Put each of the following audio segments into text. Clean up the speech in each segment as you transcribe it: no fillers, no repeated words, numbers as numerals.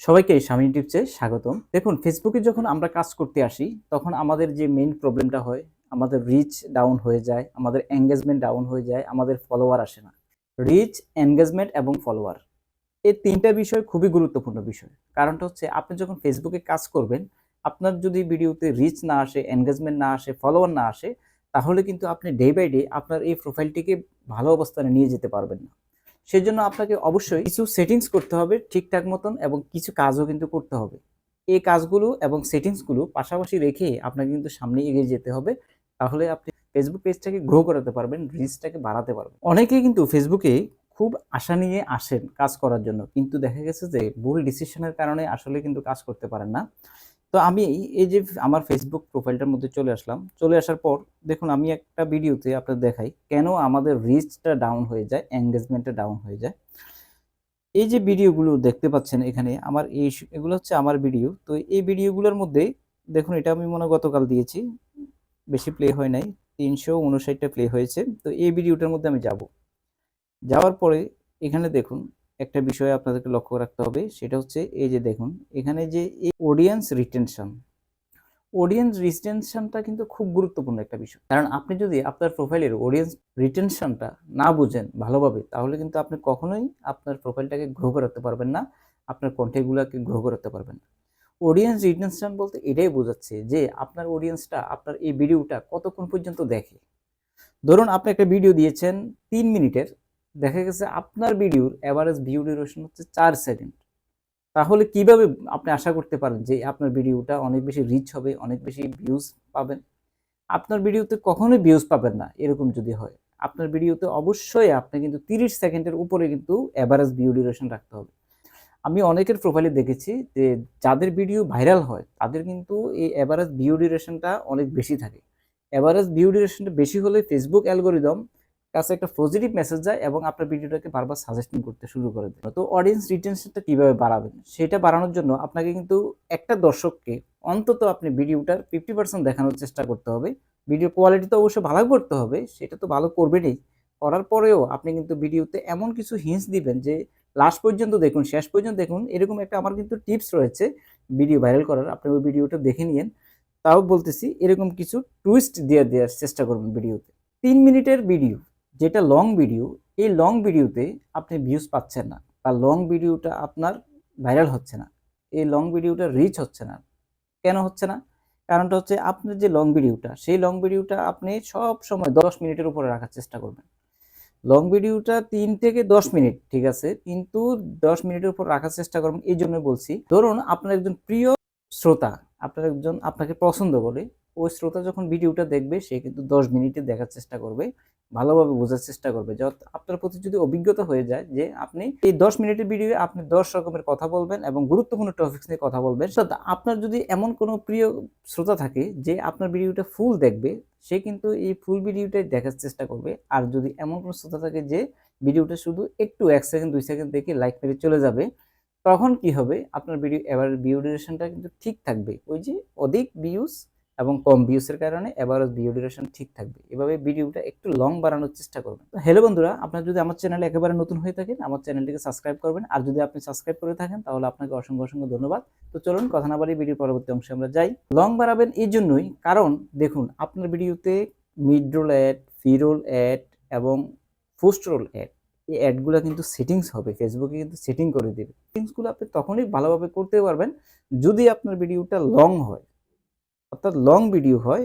সবাইকে স্বামী টিপসে স্বাগতম। দেখুন, ফেসবুকে যখন আমরা কাজ করতে আসি তখন আমাদের যে মেইন প্রবলেমটা হয়, আমাদের রিচ ডাউন হয়ে যায়, আমাদের এনগেজমেন্ট ডাউন হয়ে যায়, আমাদের ফলোয়ার আসে না। রিচ, এনগেজমেন্ট এবং ফলোয়ার, এই ৩ টা বিষয় খুবই গুরুত্বপূর্ণ বিষয়। কারণটা হচ্ছে আপনি যখন ফেসবুকে কাজ করবেন, আপনার যদি ভিডিওতে রিচ না আসে, এনগেজমেন্ট না আসে, ফলোয়ার না আসে, তাহলে কিন্তু আপনি ডে বাই ডে আপনার এই প্রোফাইলটিকে ভালো অবস্থানে নিয়ে যেতে পারবেন না। সেজন্য আপনাকে অবশ্যই কিছু সেটিংস করতে হবে ঠিকঠাক মতন এবং কিছু কাজও কিন্তু করতে হবে। এই কাজগুলো এবং সেটিংসগুলো পাশাপাশি রেখে আপনাকে কিন্তু সামনে এগিয়ে যেতে হবে। তাহলে আপনি ফেসবুক পেজটাকে গ্রো করাতে পারবেন, রিচটাকে বাড়াতে পারবেন। অনেকেই কিন্তু ফেসবুকে খুব আশা নিয়ে আসেন কাজ করার জন্য। কিন্তু দেখা গেছে যে ভুল ডিসিশনের কারণে আসলে কিন্তু কাজ করতে পারেন না। তো আমি এই যে আমার Facebook প্রোফাইলটার মধ্যে চলে আসলাম। চলে আসার পর দেখুন, আমি একটা ভিডিওতে আপনাদের দেখাই কেন আমাদের রিচটা ডাউন হয়ে যায়, এনগেজমেন্টটা ডাউন হয়ে যায়। এই যে ভিডিওগুলো দেখতে পাচ্ছেন এখানে আমার এগুলো হচ্ছে আমার ভিডিও। তো এই ভিডিওগুলোর মধ্যে দেখুন, এটা আমি মনে হয় গতকাল দিয়েছি। বেশি প্লে হয় নাই। ৩৫৯ টা প্লে হয়েছে। তো এই ভিডিওটার মধ্যে আমি যাব। যাওয়ার পরে এখানে দেখুন, একটা বিষয় আপনাদেরকে লক্ষ্য রাখতে হবে। সেটা হচ্ছে এই যে দেখুন, এখানে যে এই অডিয়েন্স রিটেনশনটা কিন্তু খুব গুরুত্বপূর্ণ একটা বিষয়। কারণ আপনি যদি আপনার প্রোফাইলের অডিয়েন্স রিটেনশনটা না বুঝেন ভালোভাবে, তাহলে কিন্তু আপনি কখনোই আপনার প্রোফাইলটাকে গ্রো করাতে পারবেন না, আপনার কনটেন্টগুলোকে গ্রো করাতে পারবেন না। অডিয়েন্স রিটেনশন বলতে এটাই বোঝাচ্ছে যে আপনার অডিয়েন্সটা আপনার এই ভিডিওটা কতক্ষণ পর্যন্ত দেখে। ধরুন, আপনি একটা ভিডিও দিয়েছেন ৩ মিনিটের, দেখা গেছে আপনার ভিডিওর এভারেজ ভিউ ডিউরেশন হচ্ছে ৪ সেকেন্ড। তাহলে কিভাবে আপনি আশা করতে পারেন যে আপনার ভিডিওটা অনেক বেশি রিচ হবে, অনেক বেশি ভিউজ পাবেন? আপনার ভিডিওতে কখনোই ভিউজ পাবেন না এরকম যদি হয়। আপনার ভিডিওতে অবশ্যই আপনি কিন্তু ৩০ সেকেন্ডের উপরে কিন্তু এভারেজ ভিউ ডিউরেশন রাখতে হবে। আমি অনেকের প্রোফাইলে দেখেছি যে যাদের ভিডিও ভাইরাল হয় তাদের কিন্তু এই এভারেজ ভিউ ডিউরেশনটা অনেক বেশি থাকে। এভারেজ ভিউ ডিউরেশনটা বেশি হলে ফেসবুক অ্যালগরিদম কাছে একটা পজিটিভ মেসেজ যায় এবং আপনার ভিডিওটাকে বারবার সাজেস্টিং করতে শুরু করে দেয়। তো অডিয়েন্স রিটেনশনটা কিভাবে বাড়াবেন? সেটা বাড়ানোর জন্য আপনাকে কিন্তু একটা দর্শককে অন্তত আপনি ভিডিওটার 50% দেখানোর চেষ্টা করতে হবে। ভিডিও কোয়ালিটি তো অবশ্যই ভালো করতে হবে, সেটা তো ভালো করবেনই। করার পরেও আপনি কিন্তু ভিডিওতে এমন কিছু হিন্টস দিবেন যে লাস্ট পর্যন্ত দেখুন, শেষ পর্যন্ত দেখুন। এরকম একটা আমার কিন্তু টিপস রয়েছে ভিডিও ভাইরাল করার। আপনি ওই ভিডিওটা দেখে নিয়েন। তাও বলতেছি, এরকম কিছু টুইস্ট দিয়ে দেওয়ার চেষ্টা করবেন ভিডিওতে। ৩ মিনিটের ভিডিও, যেটা লং ভিডিও, এই লং ভিডিওতে আপনি ভিউজ পাচ্ছেন না বা লং ভিডিওটা আপনার ভাইরাল হচ্ছে না। এই লং ভিডিওটা রিচ হচ্ছে না। কেন হচ্ছে না? কারণটা হচ্ছে আপনার যে লং ভিডিওটা, সেই লং ভিডিওটা আপনি সবসময় ১০ মিনিটের উপরে রাখার চেষ্টা করবেন। লং ভিডিওটা ৩ থেকে ১০ মিনিট, ঠিক আছে? কিন্তু ১০ মিনিটের উপর রাখার চেষ্টা করবেন। এইজন্য বলছি, ধরুন আপনার একজন প্রিয় শ্রোতা, আপনার একজন আপনাকে পছন্দ করে, ওই শ্রোতা যখন ভিডিওটা দেখবে সে কিন্তু ১০ মিনিটে দেখার চেষ্টা করবে। ভালোভাবে বোঝার চেষ্টা করবে। আপনার প্রতি যদি অভিজ্ঞতা হয়ে যায় যে আপনি এই ১০ মিনিটের ভিডিওয়ে আপনি ১০ রকমের কথা বলবেন এবং গুরুত্বপূর্ণ টপিকস নিয়ে কথা বলবেন। আপনার যদি এমন কোনো প্রিয় শ্রোতা থাকে যে আপনার ভিডিওটা ফুল দেখবে, সে কিন্তু এই ফুল ভিডিওটাই দেখার চেষ্টা করবে। আর যদি এমন কোনো শ্রোতা থাকে যে ভিডিওটা শুধু একটু ১ সেকেন্ড ২ সেকেন্ড দেখে লাইক মেরে চলে যাবে, তখন কি হবে? আপনার ভিডিও এভারেজ ভিউ ডিউরেশনটা কিন্তু ঠিক থাকবে। ওই যে অধিক ভিউজ এবং কম ভিউজ এর কারণে এভারেজ ভিউ ডিউরেশন ঠিক থাকবে। এভাবে ভিডিওটা একটু লং বানানোর চেষ্টা করবেন। তো হ্যালো বন্ধুরা, আপনারা যদি আমার চ্যানেলে একেবারে নতুন হয়ে থাকেন, আমার চ্যানেলটিকে সাবস্ক্রাইব করবেন। আর যদি আপনি সাবস্ক্রাইব করে থাকেন তাহলে আপনাকে অসংখ্য, অসংখ্য ধন্যবাদ। তো চলুন কথা না বাড়িয়ে ভিডিওর পরবর্তী অংশে আমরা যাই। লং বাড়াবেন এইজন্যই, কারণ দেখুন আপনার ভিডিওতে মিড রোল অ্যাড, ফি রোল অ্যাড এবং পোস্ট রোল অ্যাড, এই অ্যাডগুলা কিন্তু সেটিংস হবে। ফেসবুকে কিন্তু সেটিং করে দিবে। সেটিংসগুলো আপনি তখনই ভালোভাবে করতে পারবেন যদি আপনার ভিডিওটা লং হয়। অর্থাৎ লং ভিডিও হয়,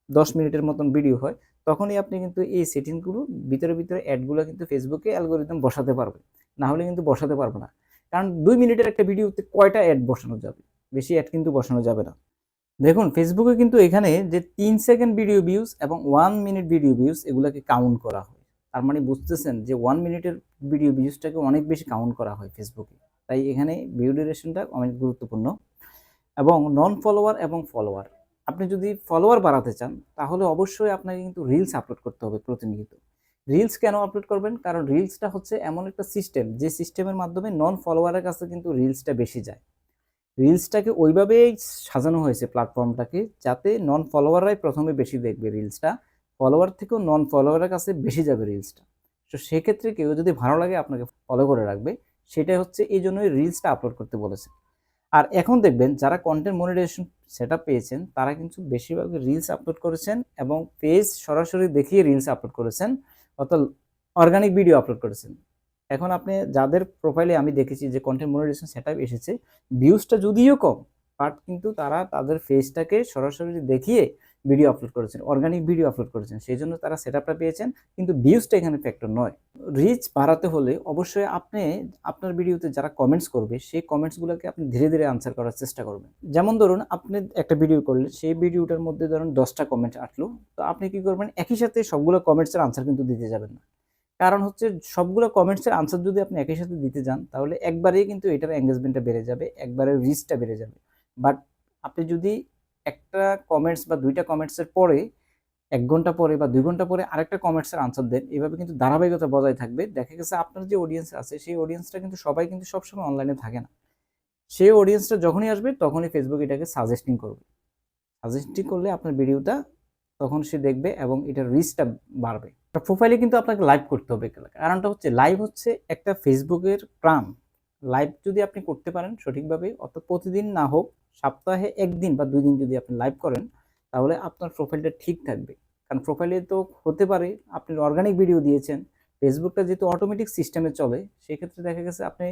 ১০ মিনিটের মতন ভিডিও হয়, তখনই আপনি কিন্তু এই সেটিংসগুলো ভিতরে অ্যাডগুলা কিন্তু ফেসবুকে অ্যালগরিদম বসাতে পারবে। না হলে কিন্তু বসাতে পারবে না। কারণ ২ মিনিটের একটা ভিডিওতে কয়টা অ্যাড বসানো যাবে? বেশি অ্যাড কিন্তু বসানো যাবে না। দেখুন, ফেসবুকে কিন্তু এখানে যে ৩ সেকেন্ড ভিডিও ভিউজ এবং ১ মিনিট ভিডিও ভিউজ এগুলাকে কাউন্ট করা হয়। তার মানে বুঝতেছেন যে ১ মিনিটের ভিডিও ভিউজটাকে অনেক বেশি কাউন্ট করা হয় ফেসবুকে। তাই এখানে ভিউ ডিউরেশনটা অনেক গুরুত্বপূর্ণ। এবং নন ফলোয়ার এবং ফলোয়ার, আপনি যদি ফলোয়ার বাড়াতে চান তাহলে অবশ্যই আপনাকে কিন্তু রিলস আপলোড করতে হবে প্রতিনিয়ত। রিলস কেন আপলোড করবেন? কারণ রিলসটা হচ্ছে এমন একটা সিস্টেম, যে সিস্টেমের মাধ্যমে নন ফলোয়ারের কাছে কিন্তু রিলসটা বেশি যায়। রিলসটাকে ওইভাবেই সাজানো হয়েছে প্ল্যাটফর্মটাকে, যাতে নন ফলোয়াররাই প্রথমে বেশি দেখবে রিলসটা। ফলোয়ার থেকেও নন ফলোয়ারের কাছে বেশি যাবে রিলসটা। তো সেক্ষেত্রে কেউ যদি ভালো লাগে আপনাকে ফলো করে রাখবে। সেটাই হচ্ছে, এই জন্যই রিলসটা আপলোড করতে বলেছে। আর এখন দেখবেন যারা কন্টেন্ট মনিটাইজেশন সেটআপ পেয়েছেন তারা কিন্তু বেশিরভাগ রিলস আপলোড করেছেন এবং পেজ সরাসরি দেখিয়ে রিলস আপলোড করেছেন, অর্থাৎ অর্গানিক ভিডিও আপলোড করেছেন। এখন আপনি যাদের প্রোফাইলে আমি দেখেছি যে কন্টেন্ট মনিটাইজেশন সেটআপ এসেছে, ভিউজটা যদিও কম, বাট কিন্তু তারা তাদের ফেসটাকে সরাসরি দেখিয়ে ভিডিও আপলোড করেছেন, অর্গানিক ভিডিও আপলোড করেছেন, সেই জন্য তারা সেটআপটা পেয়েছেন, কিন্তু ভিউজটা এখানে ফ্যাক্টর নয়। রিচ বাড়াতে হলে অবশ্যই আপনি আপনার ভিডিওতে যারা কমেন্টস করবে সেই কমেন্টসগুলোকে আপনি ধীরে ধীরে আনসার করার চেষ্টা করবেন। যেমন ধরুন আপনি একটা ভিডিও করলেন, সেই ভিডিওটার মধ্যে ধরুন 10টা কমেন্ট আসলো, তো আপনি কি করবেন, একই সাথে সবগুলো কমেন্টসের আনসার কিন্তু দিতে যাবেন না। কারণ হচ্ছে সবগুলো কমেন্টসের আনসার যদি আপনি একই সাথে দিতে যান তাহলে একবারেই কিন্তু এটার এঙ্গেজমেন্টটা বেড়ে যাবে, একবারে রিচটা বেড়ে যাবে। বাট আপনি যদি একটা কমেন্টস বা 2টা কমেন্টসের পরে 1 ঘন্টা পরে বা 2 ঘন্টা পরে আরেকটা কমেন্টসের আনসার দেন, এভাবে কিন্তু ধারাবাহিকতা বজায় থাকবে। দেখা গেছে আপনার যে অডিয়েন্স আছে সেই অডিয়েন্সটা কিন্তু সবাই কিন্তু সবসময় অনলাইনে থাকে না। সেই অডিয়েন্সটা যখনই আসবে তখনই ফেসবুক এটাকে সাজেস্টিং করবে। সাজেস্টিং করলে আপনার ভিডিওটা তখন সে দেখবে এবং এটার রিচটা বাড়বে। প্রোফাইলে কিন্তু আপনাকে লাইভ করতে হবে। কারণটা হচ্ছে লাইভ হচ্ছে একটা ফেসবুকের প্রাণ। লাইভ যদি আপনি করতে পারেন সঠিকভাবে, অর্থাৎ প্রতিদিন না হোক সপ্তাহে 1 দিন বা 2 দিন যদি আপনি লাইভ করেন তাহলে আপনার প্রোফাইলটা ঠিক থাকবে। কারণ প্রোফাইলে তো হতে পারে আপনি অর্গানিক ভিডিও দিয়েছেন, ফেসবুকটা যেহেতু অটোমেটিক সিস্টেমে চলে সেক্ষেত্রে দেখা গেছে আপনি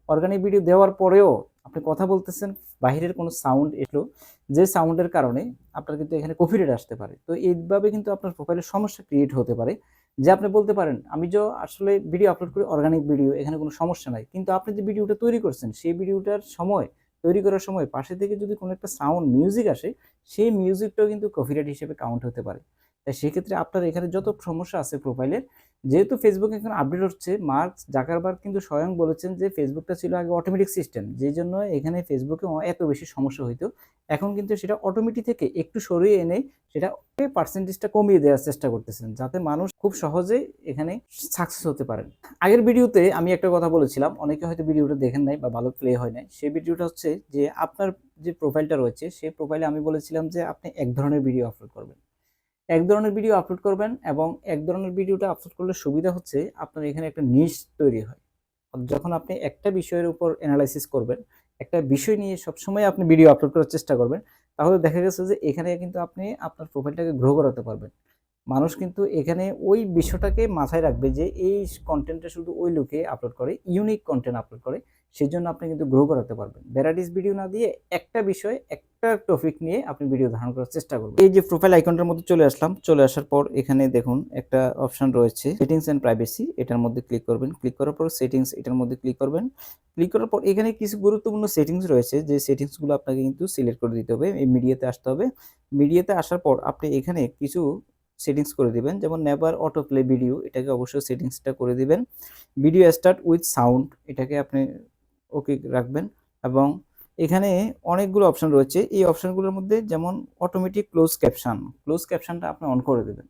অর্গানিক ভিডিও দেওয়ার পরেও আপনি কথা বলতেছেন, বাহিরের কোনো সাউন্ড এলো, যে সাউন্ডের কারণে আপনার কিন্তু এখানে কপিরাইট আসতে পারে। তো এইভাবে কিন্তু আপনার প্রোফাইলে সমস্যা ক্রিয়েট হতে পারে, যে আপনি বলতে পারেন আমি যে আসলে ভিডিও আপলোড করি অর্গানিক ভিডিও, এখানে কোনো সমস্যা নাই, কিন্তু আপনি যে ভিডিওটা তৈরি করছেন সেই ভিডিওটার সময় তৈরি করার সময় পাশে থেকে যদি কোনো একটা সাউন্ড মিউজিক আসে, সেই মিউজিকটাও কিন্তু কপিরাইট হিসেবে কাউন্ট হতে পারে। তাই সেক্ষেত্রে আপনার এখানে যত সমস্যা আছে প্রোফাইলের, যেহেতু ফেসবুক এখন আপডেট হচ্ছে, মার্ক জাকারবার্গ কিন্তু স্বয়ং বলেছেন যে ফেসবুকটা ছিল আগে অটোমেটিক সিস্টেম, যেই জন্য এখানে ফেসবুকে এত বেশি সমস্যা হইতো। এখন কিন্তু সেটা অটোমেটিক থেকে একটু সরিয়ে এনে সেটা পার্সেন্টেজটা কমিয়ে দেওয়ার চেষ্টা করতেছেন, যাতে মানুষ খুব সহজেই এখানে সাকসেস হতে পারেন। আগের ভিডিওতে আমি একটা কথা বলেছিলাম, অনেকে হয়তো ভিডিওটা দেখেন নাই বা ভালো প্লে হয় নাই। সেই ভিডিওটা হচ্ছে যে আপনার যে প্রোফাইলটা রয়েছে সেই প্রোফাইলে আমি বলেছিলাম যে আপনি এক ধরনের ভিডিও আপলোড করবেন, এক ধরনের ভিডিও আপলোড করবেন, এবং এক ধরনের ভিডিওটা আপলোড করলে সুবিধা হচ্ছে আপনার এখানে একটা নিশ তৈরি হয়। যখন আপনি একটা বিষয়ের উপর অ্যানালাইসিস করবেন, একটা বিষয় নিয়ে সবসময় আপনি ভিডিও আপলোড করার চেষ্টা করবেন, তাহলে দেখা গেছে যে এখানে কিন্তু আপনি আপনার প্রোফাইলটাকে গ্রো করাতে পারবেন। মানুষ কিন্তু এখানে ওই বিষয়টাকে মাথায় রাখবে যে এই কন্টেন্টটা শুধু ওই লোকে আপলোড করে, ইউনিক কন্টেন্ট আপলোড করে, সেজন্য আপনি কিন্তু গ্রো করাতে পারবেন। ভ্যারাইটিস ভিডিও না দিয়ে একটা বিষয়, একটা টপিক নিয়ে আপনি ভিডিও ধারণ করার চেষ্টা করবেন। এই যে প্রোফাইল আইকনটার মধ্যে চলে আসলাম, চলে আসার পর এখানে দেখুন একটা অপশন রয়েছে সেটিংস এন্ড প্রাইভেসি, এটার মধ্যে ক্লিক করবেন। ক্লিক করার পর সেটিংস এটার মধ্যে ক্লিক করবেন। ক্লিক করার পর এখানে কিছু গুরুত্বপূর্ণ সেটিংস রয়েছে, যে সেটিংসগুলো আপনাকে কিন্তু সিলেক্ট করে দিতে হবে। এই মিডিয়াতে আসতে হবে। মিডিয়াতে আসার পর আপনি এখানে কিছু সেটিংস করে দিবেন, যেমন নেভার অটো প্লে ভিডিও, এটাকে অবশ্যই সেটিংসটা করে দিবেন। ভিডিও স্টার্ট উইথ সাউন্ড, এটাকে আপনি ওকে রাখবেন। এবং এখানে অনেকগুলো অপশন রয়েছে, এই অপশনগুলোর মধ্যে যেমন অটোমেটিক ক্লোজ ক্যাপশন, ক্লোজ ক্যাপশনটা আপনি অন করে দেবেন।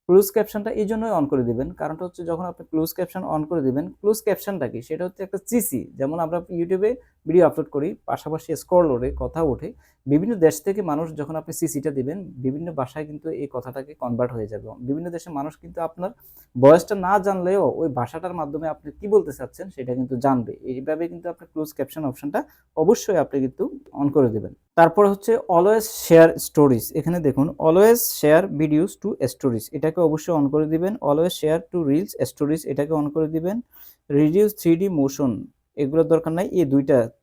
ক্লোজ ক্যাপশনটা এই জন্যই অন করে দিবেন, কারণটা হচ্ছে যখন আপনি ক্লোজ ক্যাপশন অন করে দিবেন, ক্লোজ ক্যাপশনটা কি, সেটা হচ্ছে একটা সিসি, যেমন আমরা ইউটিউবে ভিডিও আপলোড করি পাশাপাশি স্ক্রল ওঠে, কথা ওঠে, বিভিন্ন দেশ থেকে মানুষ যখন আপনি সিসিটা দিবেন বিভিন্ন ভাষায় কিন্তু এই কথাটাকে কনভার্ট হয়ে যাবে। বিভিন্ন দেশের মানুষ কিন্তু আপনার ভয়েসটা না জানলেও ওই ভাষাটার মাধ্যমে আপনি কি বলতে চাচ্ছেন সেটা কিন্তু জানবে। এইভাবে কিন্তু আপনি ক্লোজ ক্যাপশন অপশনটা অবশ্যই আপনি কিন্তু অন করে দেবেন। তারপর হচ্ছে অলওয়েজ শেয়ার স্টোরিজ, এখানে দেখুন always share videos two stories, এটাকে অবশ্যই অন করে দিবেন। Always share two reels stories, এটাকে অন করে দিবেন। রিডিউস 3D মোশন, এগুলোর দরকার নাই, এই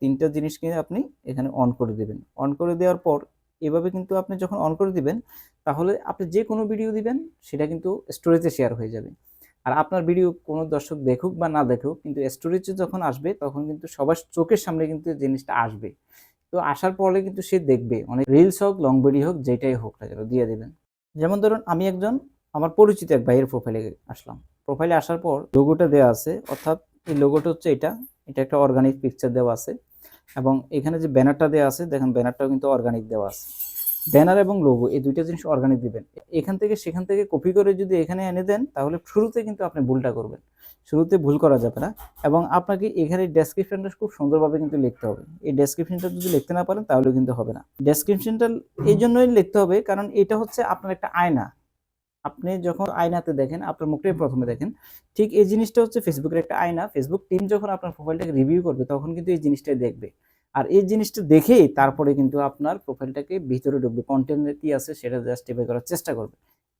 তিনটা জিনিস কিনে আপনি এখানে অন করে দিবেন। অন করে দেওয়ার পর এভাবে কিন্তু আপনি যখন অন করে দিবেন তাহলে আপনি যে কোনো ভিডিও দিবেন সেটা কিন্তু স্টোরেজে শেয়ার হয়ে যাবে। আর আপনার ভিডিও কোনো দর্শক দেখুক বা না দেখুক, কিন্তু স্টোরেজে যখন আসবে তখন কিন্তু সবার চোখের সামনে কিন্তু জিনিসটা আসবে। তো আসার পরে কিন্তু সে দেখবে, অনেক রিলস হোক লং ভিডিও হোক যেটাই হোক না কেন দিয়ে দেবেন। যেমন ধরুন আমি একজন আমার পরিচিত এক ভাইয়ের প্রোফাইলে আসলাম। প্রোফাইলে আসার পর লোগোটা দেওয়া আছে, অর্থাৎ এই লোগোটা হচ্ছে এটা একটা অর্গানিক পিকচার দেওয়া আছে, এবং এখানে যে ব্যানারটা দেওয়া আছে দেখেন ব্যানারটাও কিন্তু অর্গানিক দেওয়া আছে। ব্যানার এবং লোগো এই দুইটা জিনিস অর্গানিক দিবেন। এখান থেকে সেখান থেকে কপি করে যদি এখানে এনে দেন তাহলে শুরুতে কিন্তু আপনি ভুলটা করবেন, শুরুতে ভুল করা যাবে না। এবং আপনাকে এখানে ডেসক্রিপশনটা খুব সুন্দরভাবে কিন্তু লিখতে হবে। এই ডেসক্রিপশনটা যদি লিখতে না পারেন তাহলে কিন্তু হবে না। ডেসক্রিপশনটা এই জন্যই লিখতে হবে কারণ এটা হচ্ছে আপনার একটা আয়না। আপনি যখন আয়নাতে দেখেন আপনার মুখটাই প্রথমে দেখেন, ঠিক এই জিনিসটা হচ্ছে ফেসবুকের একটা আয়না। ফেসবুক টিম যখন আপনার প্রোফাইলটাকে রিভিউ করবে তখন কিন্তু এই জিনিসটাই দেখবে। আর এই জিনিসটা দেখেই তারপরে কিন্তু আপনার প্রোফাইলটাকে ভিতরে ঢুকবে, কন্টেন্ট কি আছে সেটা জাস্টিফাই করার চেষ্টা করবে।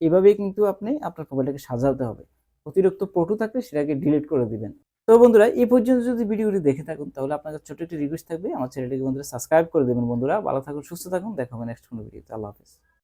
এভাবেই কিন্তু আপনি আপনার প্রোফাইলটাকে সাজাতে হবে। অতিরিক্ত পটু থাকলে সেটাকে ডিলিট করে দিবেন। তো বন্ধুরা, এই পর্যন্ত যদি ভিডিওটি দেখে থাকুন তাহলে আপনার কাছে ছোট্ট একটি রিকোয়েস্ট থাকবে, আমার চ্যানেলটিকে বন্ধুরা সাবস্ক্রাইব করে দেবেন। বন্ধুরা ভালো থাকুন, সুস্থ থাকুন, দেখা হবে নেক্সট কোনো ভিডিওতে। আল্লাহ হাফেজ।